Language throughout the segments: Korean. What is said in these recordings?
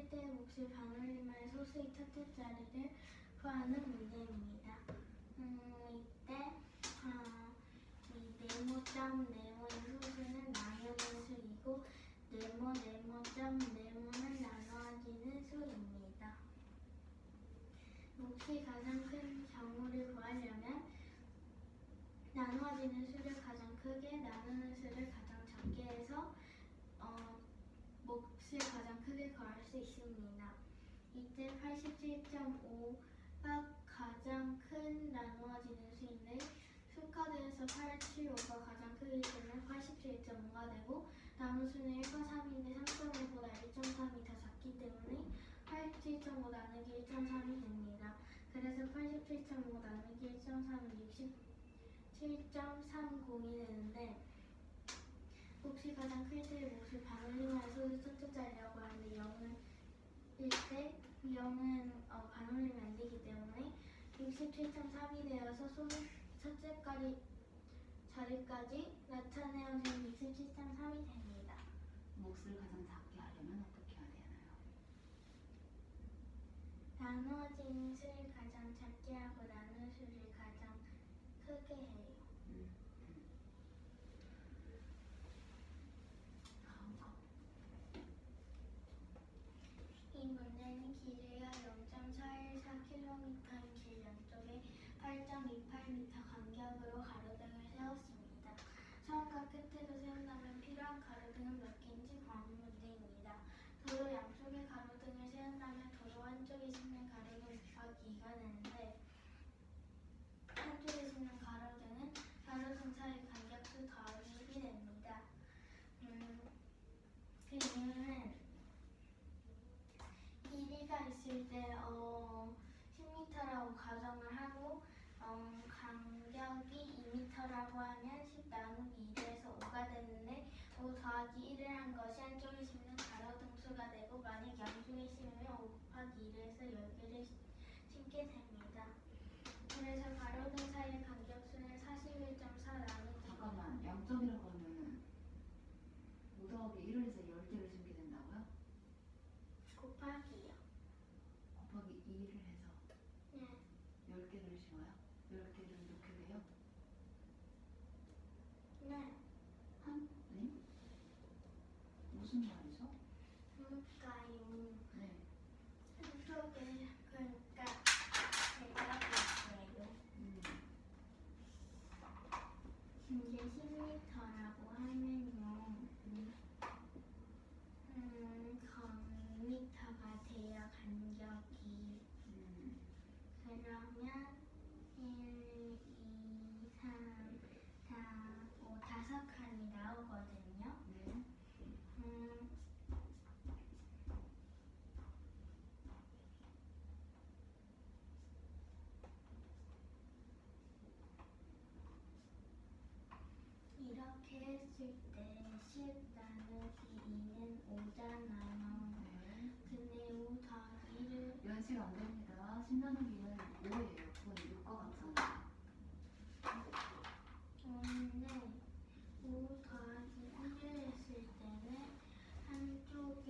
클때 몫을 반올림할 소수의 첫째 자리를 구하는 문제입니다. 이때 이 네모점 네모의 소수는 나누는 수이고 네모점 네모는 나누어지는 수입니다. 몫이 가장 큰 경우를 구하려면 나누어지는 수를 가장 크게 나누는 수를 가장 작게 해서 몫을 가장 크게 구할 수 있습니다. 이때 87.5가 가장 큰 나누어지는 수인데 수카드에서 875가 가장 크기 때문에 87.5가 되고 남은 수는 1과 3인데 3.5보다 1.3이 더 작기 때문에 87.5 나누기 1.3이 됩니다. 그래서 87.5 나누기 1.3은 67.30이 되는데 몫이 가장 클 때 몫을 반올림할 소수 첫째 자리라고 하는데 0일 때 0은 반올림이 안 되기 때문에 67.3이 되어서 소수 첫째 자리까지 나타내어지는 67.3이 됩니다. 몫을 가장 작게 하려면 어떻게 해야 되나요? 나누어지는 수를 가장 작게 하고 나눈 수를 가장 크게 해요. 이 문제는 길이가 0.414km인 길 양쪽에 8.28m 간격으로 가로등을 세웠습니다. 처음과 끝으로 세운다면 필요한 가로등은 몇 개인지 구하는 문제입니다. 도로 양쪽에 가로등을 세운다면 도로 한쪽에 있는 가로등 곱하기 2가 되는데 한쪽에 있는 가로등은 가로등 사이 간격수 더하기 1이 됩니다. 그 이유는 길이가 있을 때 10m라고 가정을 하고 간격이 2m라고 하면 10 나누기 1에서 5가 되는데 5 더하기 1을 한 것이 한쪽에 심는 가로등 수가 되고 만약 양쪽에 심으면 5 곱하기 1에서 10개를 심게 됩니다. 그래서 가로등 사이의 간격수는 41.4 나누기 잠깐만, 양쪽이라고 하면 5 더하기 1을 해서 10개를 심게 된다고요? 곱하기요. 곱하기 2를 해서 네. 10개를 심어요? 10개를 이렇게 돼요? 네. 네? 무슨 말이죠? 그러니까요. 네. 한쪽에 그러니까 제가 볼게요. 이제 10m라고 하면요. 0m가 돼요, 간격이. 그러면 1, 2, 3, 4, 5, 5칸이 나오거든요. 네. 이렇게 했을 때 10 나누기 2는 5잖아요. 네. 근데 5 더하기 1을 연식 안 됩니다. 10 나누기는 5예요. 그건 6과 같잖아요. 근데 5 더하기 1을 했을 때는 한쪽에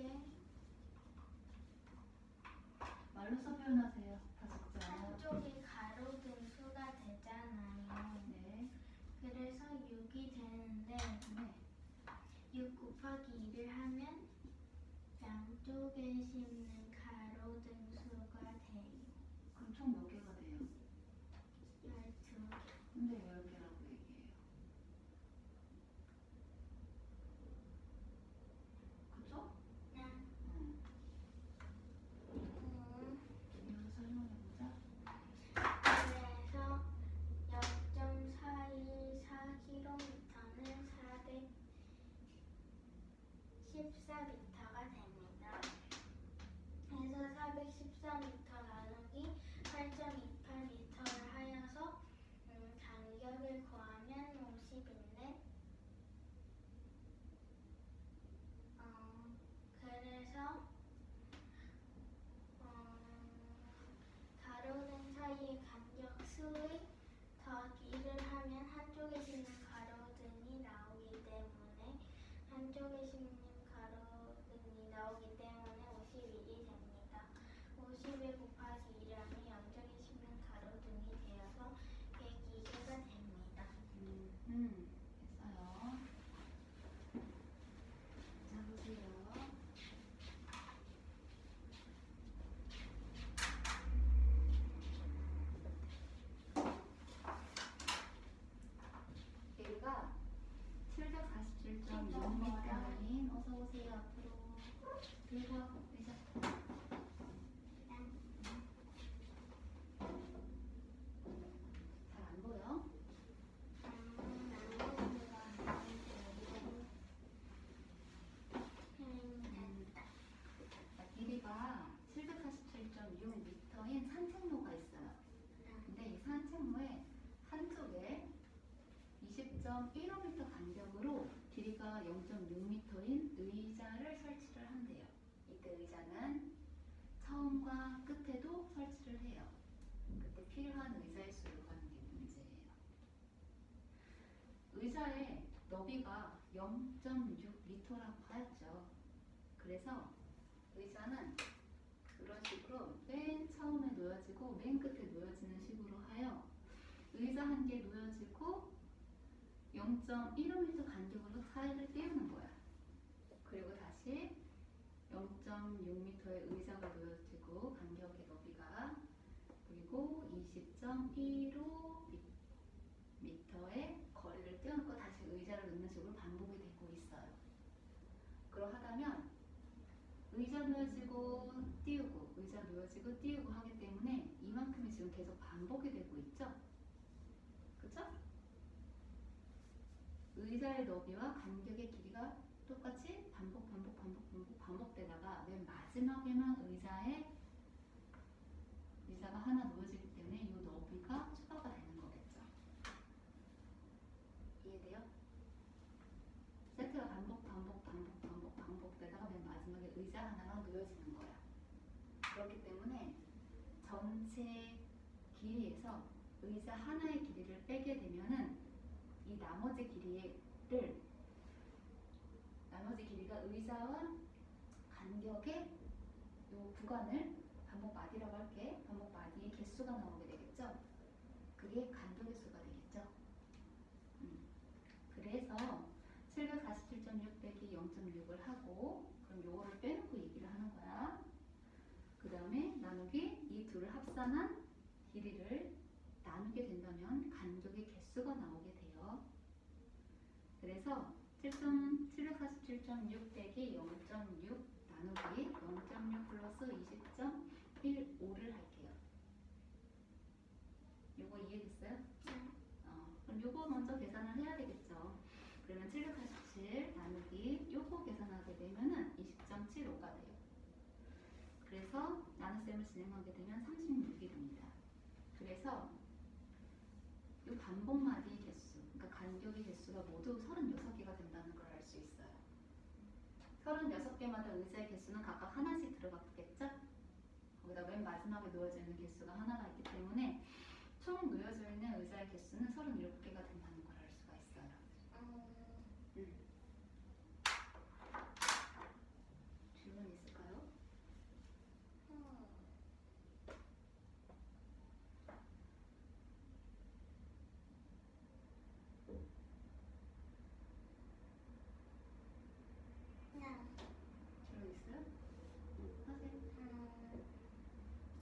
말로 써 표현하세요. 다 적지 않아요. 한쪽이 가로등 수가 되잖아요. 네. 그래서 6이 되는데 네. 6 곱하기 2를 하면 양쪽에 심는 가로등 수가 돼요. 그럼 총 몇 개가 돼요? 12개. 근데 10개라고 얘기해요. 그쵸? 네. 이어서 설명해보자. 그래서 0.414km는 414m가 됩니다. 그래서 414m 나누기 8.28m를 하여서 간격을 구하면 50인데 그래서 가로등 사이의 간격 수의 더하기 1을 하면 한쪽에 심는 가로등이 나오기 때문에 50일이 됩니다. 나와보세요. 앞으로. 그리고 의자. 잘 안 보여? 길이가 747.6m인 산책로가 있어요. 근데 이 산책로에 한쪽에 20.15m 간격으로 길이가 0.6m인 의자를 설치를 한대요. 이때 의자는 처음과 끝에도 설치를 해요. 그때 필요한 의자의 수를 구하는 게 문제예요. 의자의 너비가 0.6m라고 하였죠. 그래서 의자는 그런 식으로 맨 처음에 놓여지고 맨 끝에 놓여지는 식으로 하여 의자 한 개 놓여지고 0.15m 간격으로 타일을 띄우는 거야. 그리고 다시 0.6m의 의자가 놓여지고 간격의 너비가 그리고 20.15m의 거리를 띄워놓고 다시 의자를 넣는 식으로 반복이 되고 있어요. 그러하다면 의자 놓여지고 띄우고 의자 놓여지고 띄우고 하기 때문에 이만큼이 지금 계속 반복이 되고 있죠? 그죠? 의자의 너비와 간격의 길이가 똑같이 반복되다가 맨 마지막에만 의자가 하나 놓여지기 때문에 이 너비가 추가가 되는 거겠죠. 이해돼요? 세트가 반복되다가 맨 마지막에 의자 하나가 놓여지는 거야. 그렇기 때문에 전체 길이에서 의자 하나의 길이를 빼게 되면은 이 나머지 길이가 의자와 간격의 이 구간을 반복 마디라고 할게. 반복 마디의 개수가 나오게 되겠죠. 그게 간격의 수가 되겠죠. 그래서 747.6 빼기 0.6을 하고 그럼 요거를 빼놓고 얘기를 하는 거야. 그 다음에 나누기 이 둘을 합산한 길이를 나누게 된다면 간격의 개수가 나오게 돼요. 그래서 747.6 빼기 0.6 나누기 0.6 플러스 20.15를 할게요. 요거 이해됐어요? 그럼 요거 먼저 계산을 해야 되겠죠. 그러면 747 나누기 요거 계산하게 되면은 20.75가 돼요. 그래서 나눗셈을 진행하게 되면 36이 됩니다. 그래서 이 반복마디의 개수, 그러니까 간격의 개수가 모두 36개가 된다는 걸 알 수 있어요. 36개마다 의자의 개수는 각각 하나씩 들어갔겠죠? 거기다 맨 마지막에 놓여져 있는 개수가 하나가 있기 때문에 총 놓여져 있는 의자의 개수는 37개가 된다는 걸 알 수가 있어요. 질문 있을까요? 질문 있어요? 하세요.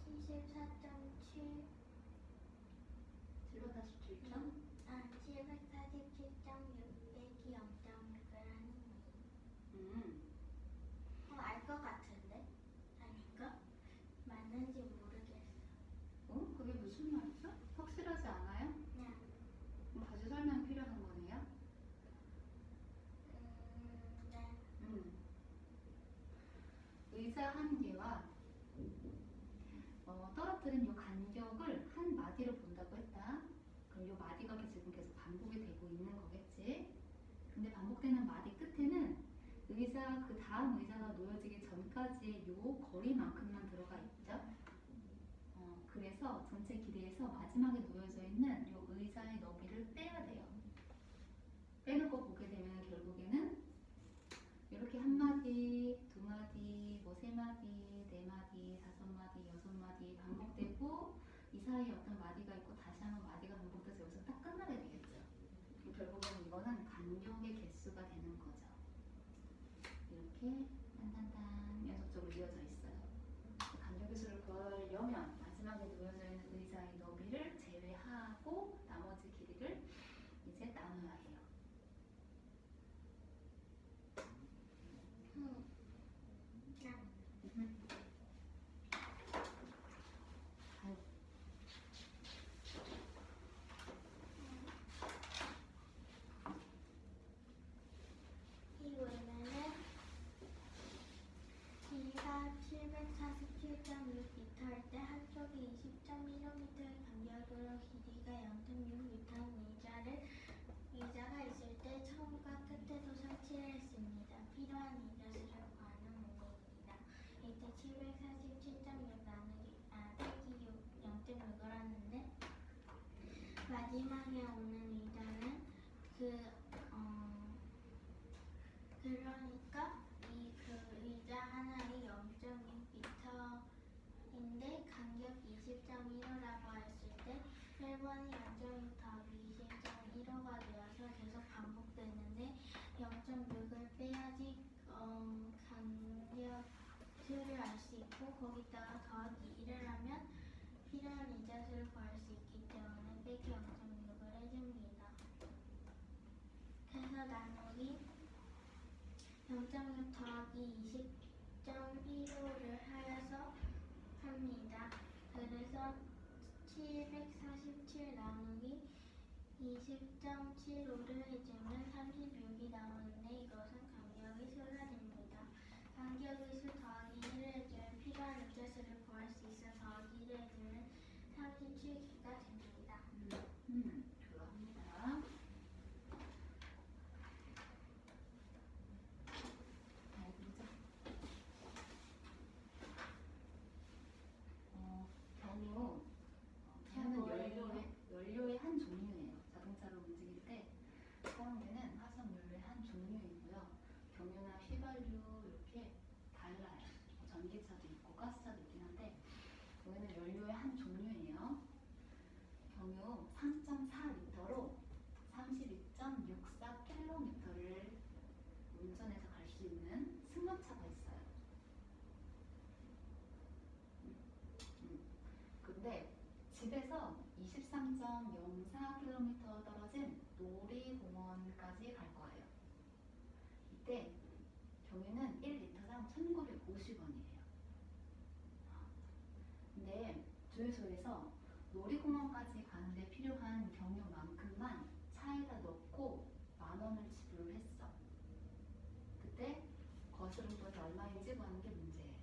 74.7 747점? 747.6 빼기 0.6을 하는 음. 알 것 같은데? 아닌가? 맞는지 모르겠어. 그게 무슨 말이죠? 확실하지 않아요? 그냥 그럼 다시 설명이 필요한 거네요? 네. 의자 한 개와 떨어뜨린 이 간격을 한 마디로 본다고 했다. 그럼 이 마디가 지금 계속 반복이 되고 있는 거겠지? 근데 반복되는 마디 끝에는 의자 그 다음 의자가 놓여지기 전까지의 이 거리만큼만 들어가 있죠. 그래서 전체 길이에서 마지막에 놓여져 있는 이 의자의 너비를 빼야 돼요. 빼놓고 보게 되면 결국에는 이렇게 한 마디, 두 마디, 뭐 세 마디, 네 마디, 다섯 마디, 여섯 마디 반복되고 이 사이에 어떤 마디가 있고 다시 한번 마디가 반복돼서 여기서 딱 끝나게 되겠죠. 결국에는 이거는 간격의 개수가 되는 거죠. 이렇게 단단단 연속적으로 이어져 있어요. 간격의 수를 구하려면 마지막에 놓여져 있는 의자의 너비를 제외하고 나머지 길이를 이제 나눠야 해요. 마지막에 오는 의자는 그러니까 그 의자 하나에 0.6m인데 간격 20.15라고 했을 때 1번이 0.6 더하기 20.15가 되어서 계속 반복되는데 0.6을 빼야지 간격 수를 알 수 있고 거기다가 더하기 1을 하면 필요한 의자수를 구할 수 있기 때문에 빼기 0.6을 해줍니다. 그래서 나누기 0.6 더하기 20.15를 하여서 합니다. 그래서 747 나누기 20.75를 해주면 36이 나오는데 이것은 간격의 수가 됩니다. 간격의 수 더하기 1을 해주면 필요한 의자수를 구할 수 있어 더하기 1을 해주면 37개가 됩니다. 좋아합니다. 잘 보자. 경유는 연료의 한 종류예요. 자동차로 움직일 때 사용되는 화석 연료의 한 종류이고요. 경유나 휘발유 이렇게 달라요. 전기차도 있고 가스차도 있긴 한데 여기는 연료의 한 종류예요. 경유 3.4리터로 32.64km를 운전해서 갈 수 있는 승용차가 있어요. 근데 집에서 23.04km 떨어진 놀이공원까지 갈 거예요. 이때 경유는 1리터당 1,950원이에요. 근데 주유소에서 놀이공원까지 가는데 필요한 경유만큼만 차에다 넣고 10,000원을 지불을 했어. 그때 거스름 돈이 얼마인지 구하는 게 문제예요.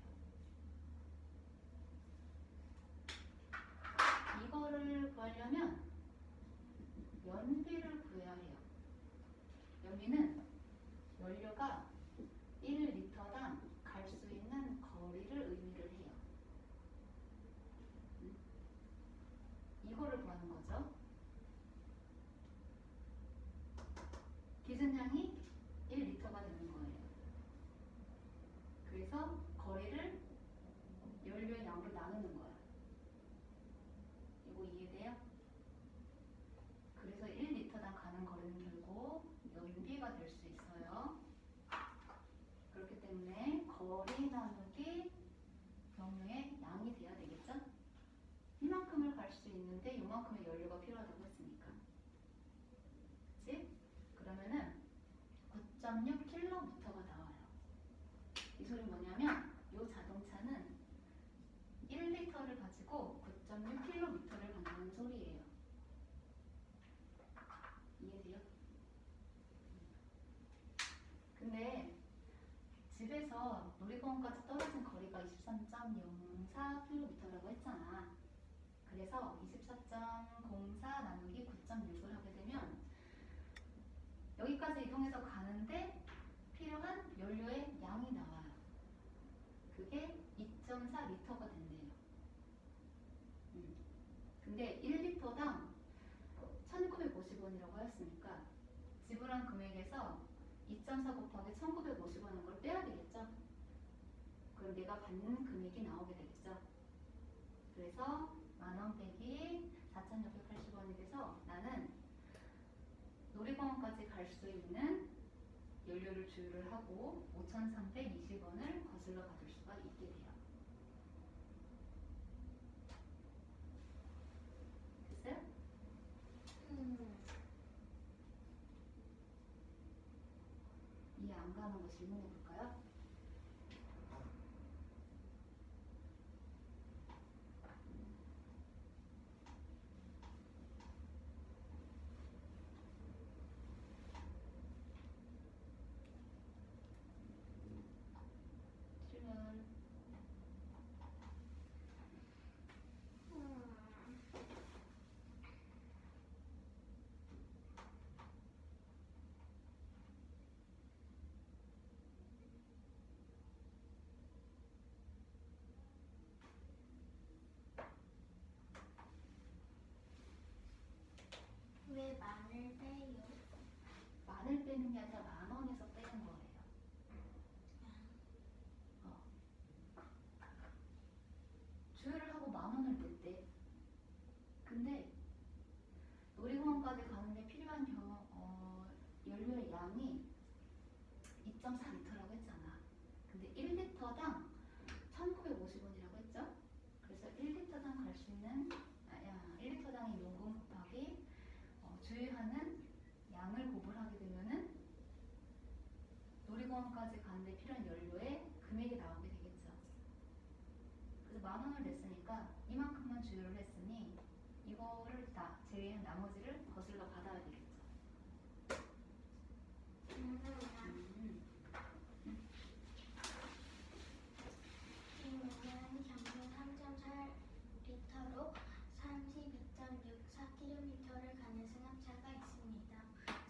이거를 구하려면 연비를 구해야 해요. 연비는 연료가 1리터당 갈 수 있는 거리를 의미를 해요. 이거를 구하는 거죠. 기준량이 1리터가 되는 거예요. 그래서 거리를 연료의 양으로 나누는 거야. 이거 이해돼요? 그래서 1리터당 가는 거리는 결국 연비가 될 수 있어요. 그렇기 때문에 거리 나누기 경유의 양이 돼야 되겠죠? 이만큼을 갈 수 있는데 이만큼의 연료가 필요하다고 했으니까. 그치? 그러면은 9.6km가 나와요. 이 소리 뭐냐면 이 자동차는 1리터를 가지고 9.6km를 간다는 소리예요. 이해돼요? 근데 집에서 놀이공원까지 떨어진 거리가 23.04km라고 했잖아. 그래서 24.04 나누기 9.6을 하게 되면 여기까지 이동해서 가는데 필요한 연료의 양이 나와요. 그게 2.4리터가 된대요. 근데 1리터당 1,950원이라고 하였으니까 지불한 금액에서 2.4 곱하기 1,950원인 걸 빼야 되겠죠? 그럼 내가 받는 금액이 나오게 되겠죠? 그래서 10,000원 빼기 4,680원이 돼서 나는 놀이공원까지 갈 수 있는 연료를 주유를 하고 5,320원을 거슬러 받을 수가 있게 돼요. 됐어요? 이해 안 가는 거 질문해 볼까요? 질문. 빼는 게 아니라 10,000원에서 빼는 거예요. 주유를 하고 10,000원을 냈대. 근데 놀이공원까지 가는데 필요한 연료의 양이 2.4리터라고 했잖아. 근데 1리터당 1,950원이라고 했죠? 그래서 1리터당 갈 수 있는 1리터당의 요금 곱하기 주유하는 양을 곱을 하게 되면은 놀이공원까지 가는데 필요한 연료의 금액이 나오게 되겠죠. 그래서 10,000원을 냈으니까 이만큼만 주유를 했으니 이거를 제외한 나머지를 거슬러 받아야 되겠죠. 지금은 경유 3.4리터로 32.64km를 가는 승합차가 있습니다.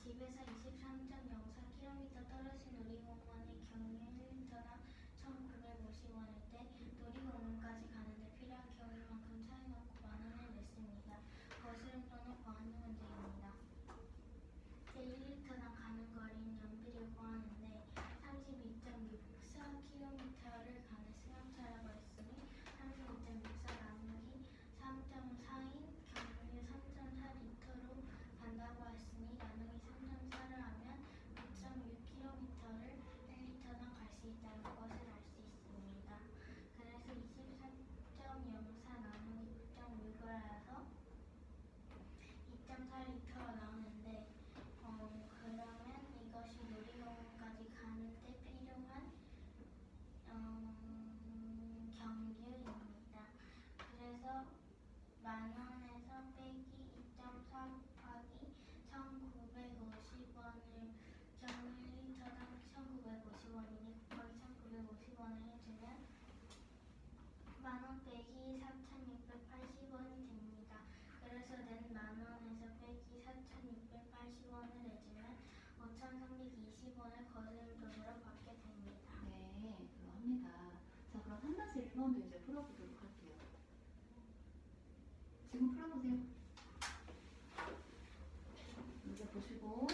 집에서 23.04km 떨어진 놀이공원의 경유 1리터당 1,950원일 때 놀이공원까지 가는데 필요한 경유만큼 차에 넣고 10,000원을 냈습니다. 거스름 또는 보완 문제입니다. 제1리터당 가는 거리는 연비를 구하는데 32.64km를 가는 승합차라고 했으니 32.64 나누기 3.4인 경유 3.4리터로 간다고 했으니 나누기 3.4를 하면 9.6km를 1리터당 갈 수 있다는 것을 알 수 있습니다. 그래서 24.04 나누기 9.6을 해서 2.4리터가 나오는데 그러면 이것이 놀이공원까지 가는데 필요한 경유입니다. 그래서 10,000원에서 빼기 2.4 곱하기 1,950원을 경유 1리터당 1,950원이니 곱하기 1,950원을 해주면 10,000원 빼기 4,680원이 됩니다. 그래서 낸 10,000원에서 빼기 4,680원을 내주면 5,320원을 거스름 돈으로 받게 됩니다. 네, 그러합니다. 자, 그럼 3-1번도 이제 풀어보도록 할게요. 지금 풀어보세요. 문제 보시고.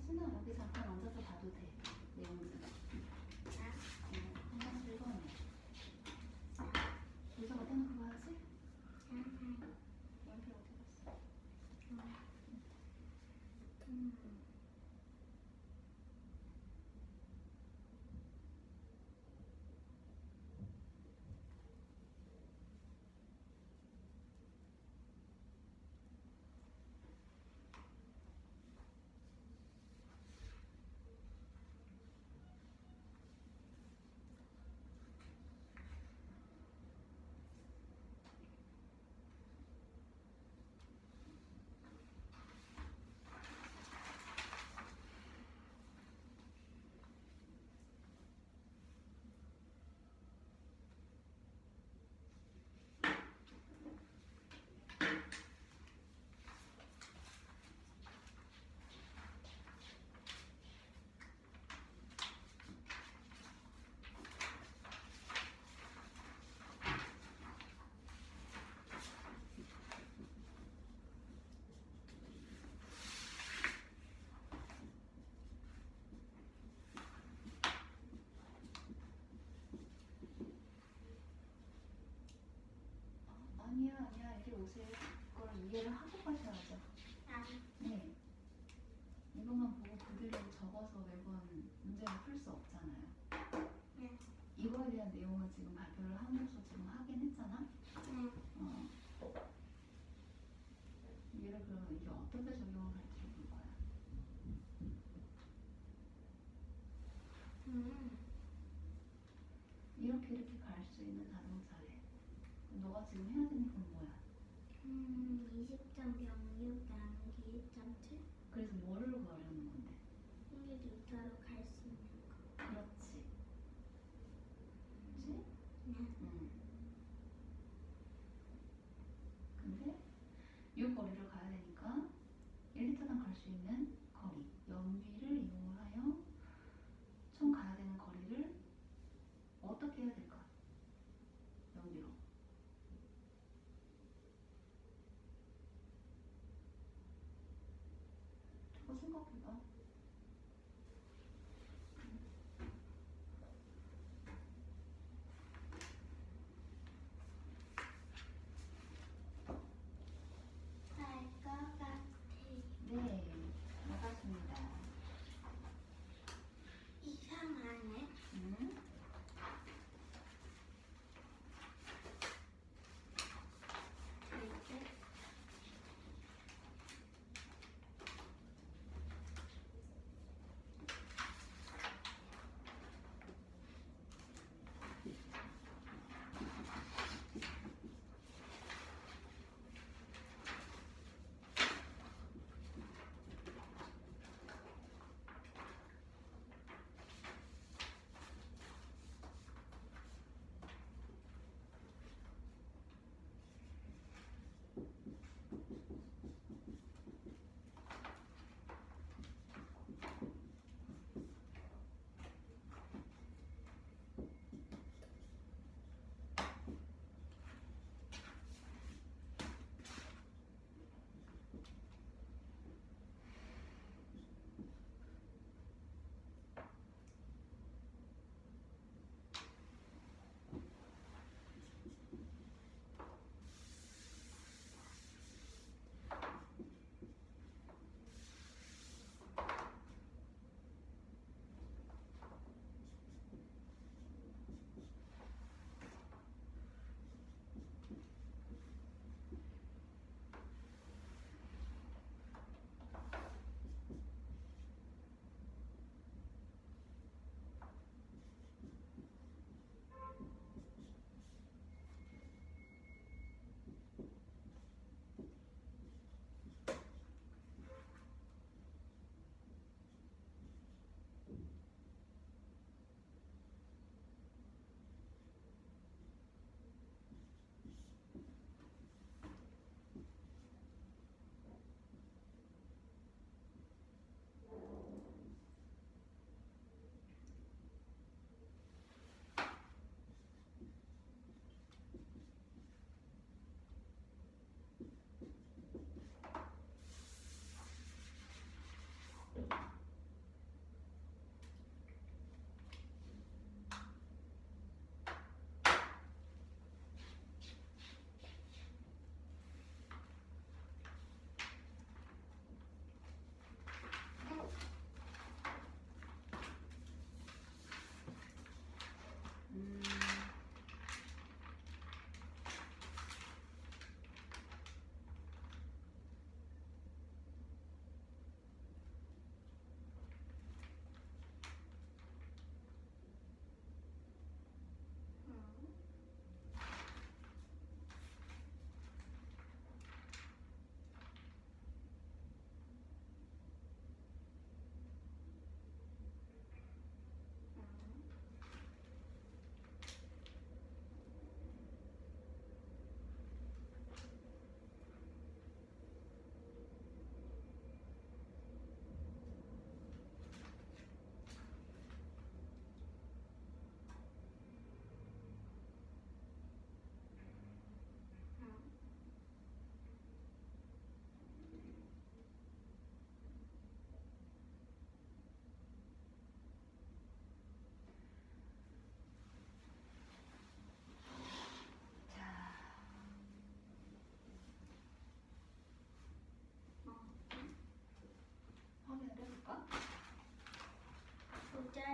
수진아, 여기 잠깐 앉아서 봐도 돼. 내용들. 3-1번에. 의자가 떼놓고 봐야지. 연필 어디 갔어? 아니야. 이리 오세요. 그걸 이해를 하고 가셔야죠. 네. 이것만 보고 그대로 적어 적어서 매번 문제를 풀 수 없잖아요. 네. 이거에 대한 내용은 지금 발표를 함으로써 지금 하긴 했잖아. 네. 얘를 그러면 이게 어떤 데 적용을 할지를 볼 거야. 이렇게 갈 수 있는 자동차래. 그럼 너가 지금 해야 되는 건 뭐야? 20점 병력 나누기 1.7 그래서 뭐를 구하려는 건데? 1리터로 갈 수 있는 거. 그렇지. 그렇지? 네. 근데 이 거리를 가야 되니까 1리터당 갈 수 있는 거리, 연비를 이용을 하여 총 가야 되는 거리를 어떻게 해야 될까? 연비로. 저거 생각해봐. 알 것 같아. 네, 맞았습니다. 이상하네. 절대.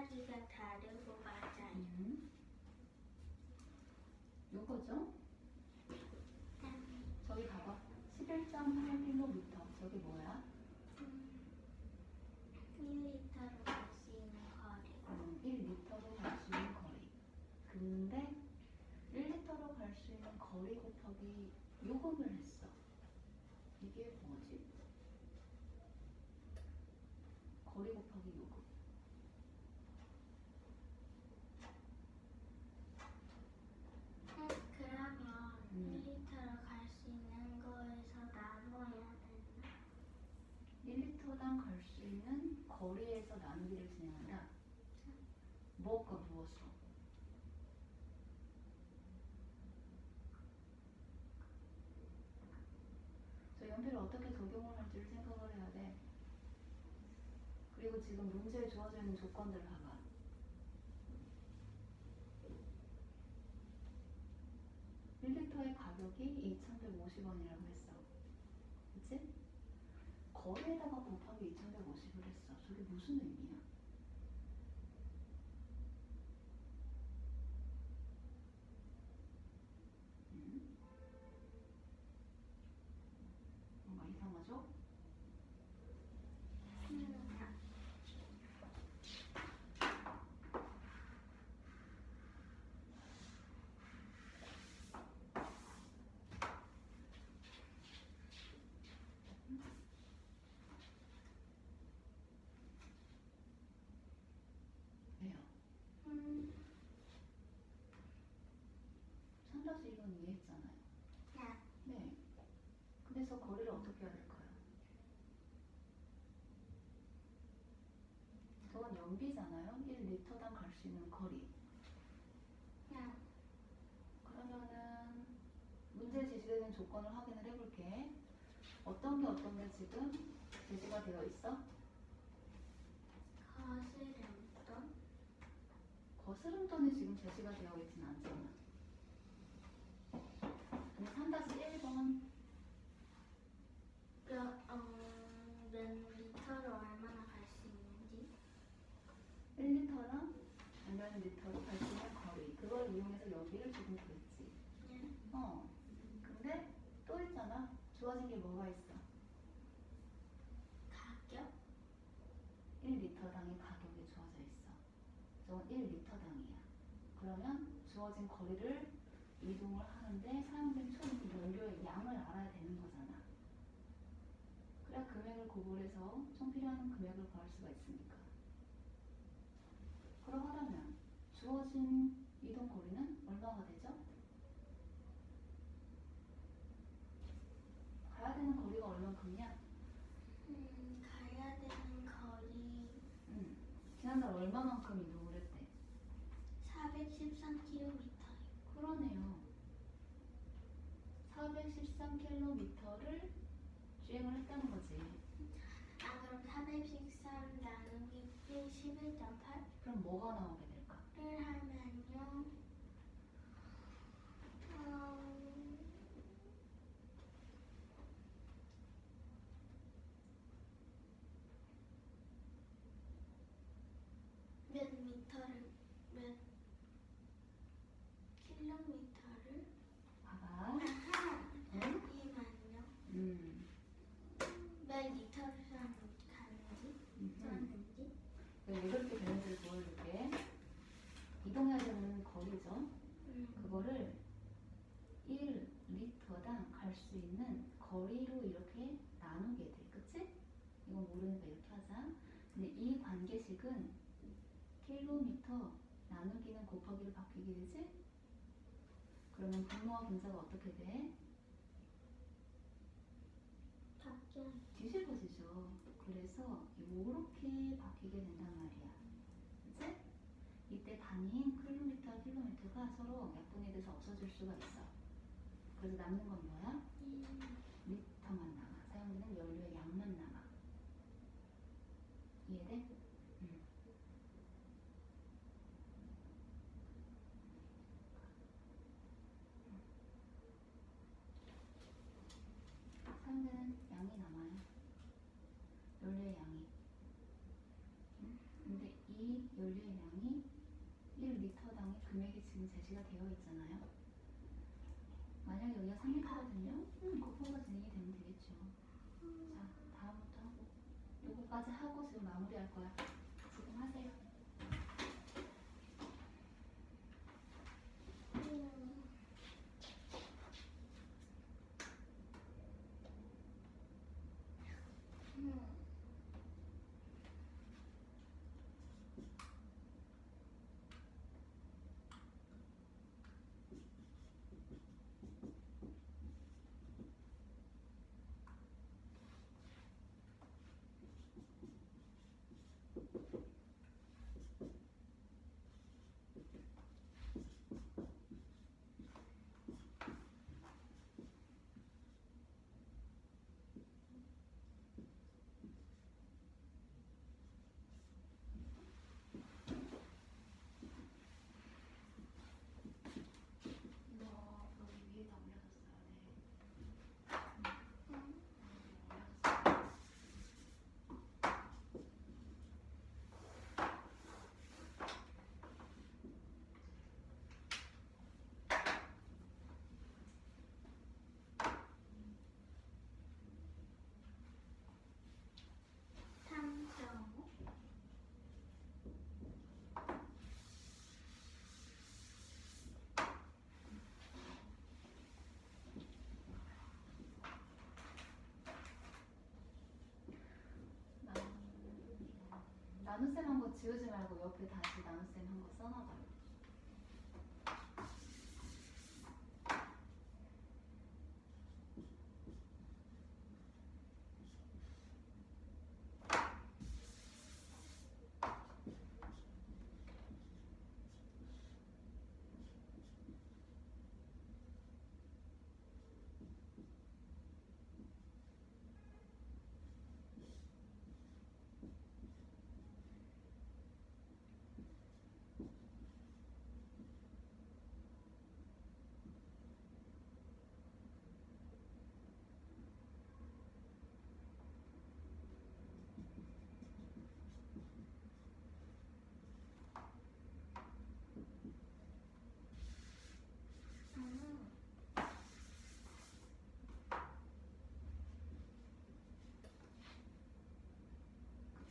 이야기가 다르고 맞아요. 요거죠? 저기 봐봐. 11.8km. 저게 뭐야? 1리터로 갈 수 있는 거리. 1리터로 갈 수 있는 거리. 근데 1리터로 갈 수 있는 거리 곱하기 요금을 했어. 이게 뭐지? 거리 곱하기 요금. 그러면 1리터로 갈 수 있는 거에서 나눠야 되나? 1리터당 갈 수 있는 거리에서 나누기를 진행한다. 무엇과 무엇으로? 저 연필을 어떻게 적용을 할지를 생각을 해야 돼. 그리고 지금 문제에 주어져 있는 조건들 봐봐. 1리터의 가격이 2,150원이라고 했어. 그치? 거리에다가 곱하기 2,150을 했어. 저게 무슨 의미야? 뭔가 이상하죠? 왜요? 3-1은 이해했잖아요. 네. 그래서 거리를 어떻게 해야 될까요? 저건 연비잖아요. 1리터당 갈 수 있는 거리. 그러면은 문제에 제시되는 조건을 확인을 해볼게. 어떤 게 지금 제시가 되어 있어? 거스름돈이 지금 제시가 되어 있진 않잖아. 그럼 3-1번 몇 리터로 얼마나 갈 수 있는지. 1리터랑 몇 리터로 갈 수 있는 거리. 그걸 이용해서 연비를 지금 구했지. 근데 또 있잖아. 주어진 게 뭐가 있어? 가격? 1리터당의 가격이 주어져 있어. 저건 1리터당이야. 그러면 주어진 거리를 이동을 하는데 사용된 총 연료의 양을 알아야 되는 거잖아. 그래야 금액을 구분해서 총 필요한 금액을 구할 수가 있으니까. 그러하다면 주어진 이동 거리는 얼마가 되죠? 가야 되는 거리가 얼만큼이야? 가야 되는 거리 지난달 얼마만큼 이동을 했대? 413km. 그러네요. 413km를 주행을 했다는 거지. 그럼 413 나누기 11.8를 그럼 뭐가 나오게 될까? 하면요. 몇 킬로미터를 봐봐. 잠시만요. 몇 리터를 썼는지 왜 이렇게 되는지를 보여줄게. 이동해야 되는 거리죠. 그거를 1리터당 갈 수 있는 거리로 이렇게 나누게 돼. 그치? 이건 모르니까 이렇게 하자. 근데 이 관계식은 킬로미터 나누기는 곱하기로 바뀌게 되지? 그러면 분모와 분자가 어떻게 돼? 바뀌어요. 뒤집어지죠. 그래서 이렇게 바뀌게 된단 말이야. 그치? 이때 단위인 킬로미터가 서로 약분이 돼서 없어질 수가 있어. 그래서 남는 건 뭐야? 리터만 남아. 사용되는 연료의 양만 남아. 이해돼? 사용되는 양이 남아요. 연료의 양이. 근데 이 연료의 양이 1리터당의 금액이 지금 제시가 되어 있잖아요. 만약 여기가 3리터거든요. 곱하기가 진행이 되면 되겠죠. 자, 다음부터 하고 요거까지 하고 지금 마무리할 거야. 지금 하세요. 이거 여기 위에다 올려줬어야 돼. 올려줬어. 나눗셈 한 거 지우지 말고 옆에 다시 나눗셈 한 거 써놔봐요.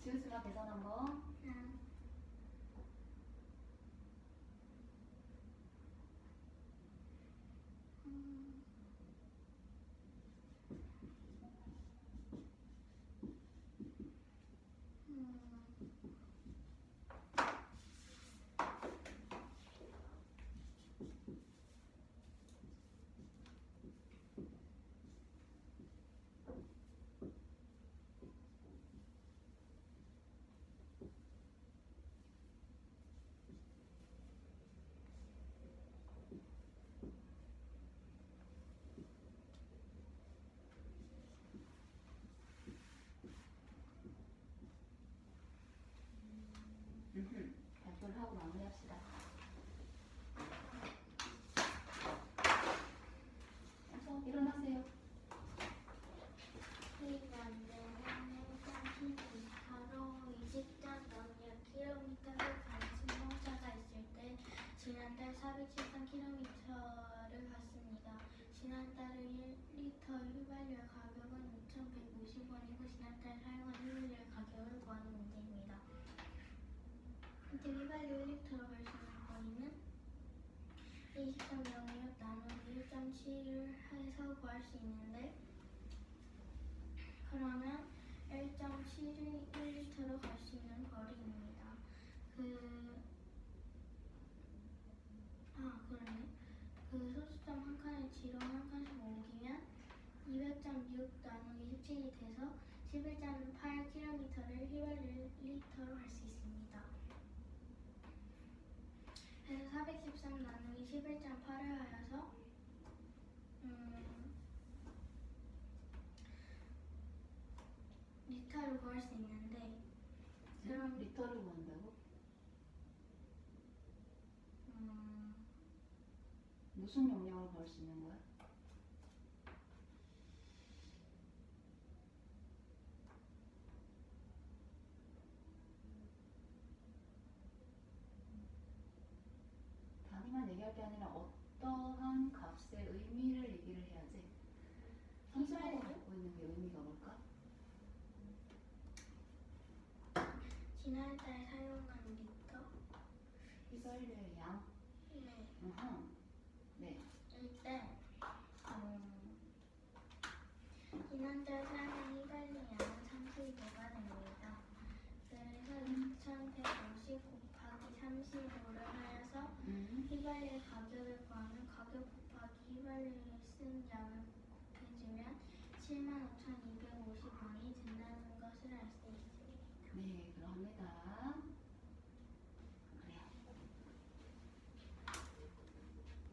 지우지 마, 계산한 거. 발표를 하고 마무리합시다. 어서 일어나세요. 바로 20단 넘는 킬로미터를 가는 승용차가 있을 때 지난달 413km를 갔습니다. 지난달의 1리터 휘발유 가격은 2,150원이고 지난달 사용한 휘발유 가격을 구하는 문제입니다. 이때 휘발유 1리터로 갈 수 있는 거리는 23.06 나누기 1.7을 해서 구할 수 있는데 그러면 1.7이 1리터로 갈 수 있는 거리입니다. 그러네. 그 소수점 한 칸에 지로 한 칸씩 옮기면 200.6 나누기 17이 돼서 11.8km를 휘발유 1리터로 갈 수 있습니다. 그래서 413 나누기 11.8을 하여서 리터를 구할 수 있는데 그럼 리터를 구한다고? 무슨 용량을 구할 수 있는 거야? 값의 의미를 얘기를 해야지. 함수가 갖고 있는 게 의미가 뭘까? 지난달 사용한 리터. 휘발유의 양. 네. 네. 일단 지난달 사용한 휘발유 양은 35가 됩니다. 그래서 2150 곱하기 35를 하여서 휘발유의 가격을 구하면 가격 곱하기 휘발유를 쓴 양을 곱해주면 75,250원이 된다는 것을 알 수 있습니다. 네, 그럽니다.